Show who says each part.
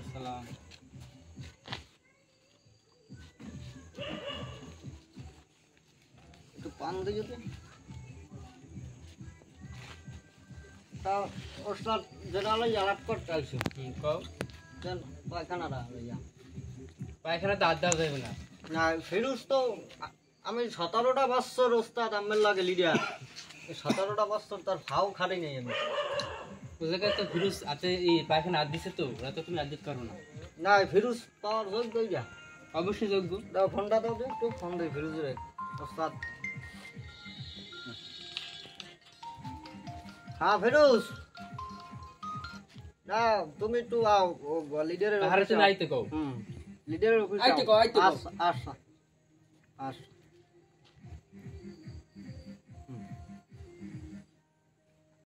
Speaker 1: আসসালাম।
Speaker 2: একটু পান দিয়ে যেতে তা ওস্তাদ যেটা লইয়া রাত করতে আইসো
Speaker 1: কও
Speaker 2: দেন পায়খানাটা লইয়া
Speaker 1: পায়খানা দাঁত দেওয়া যাবে না।
Speaker 2: না ফিরুজ তো আমি 17টা বছর ওস্তাদ আমের লাগে লিডিয়ার 17টা বছর তার ফাও খাড়ি নেই আমি
Speaker 1: ওই জায়গায় তো ভিরুস আছে, এই পায়খানা হাত দিছে তো, ওরা তো তুমি হাত দিতে পারো না।
Speaker 2: না ফিরুজ পাওয়ার যোগ্য যা
Speaker 1: অবশ্যই যোগ্য।
Speaker 2: দাও ফোনটা দাও দে একটু ফোন দে ফিরুজ রে ওস্তাদ। হ্যাঁ ফিরুজ না তুমি একটু আও লিডারের
Speaker 1: তাহারে তুমি আইতে কও।
Speaker 2: লিডারের অফিসে
Speaker 1: আইতে কও, আইতে কও।
Speaker 2: আস আস আস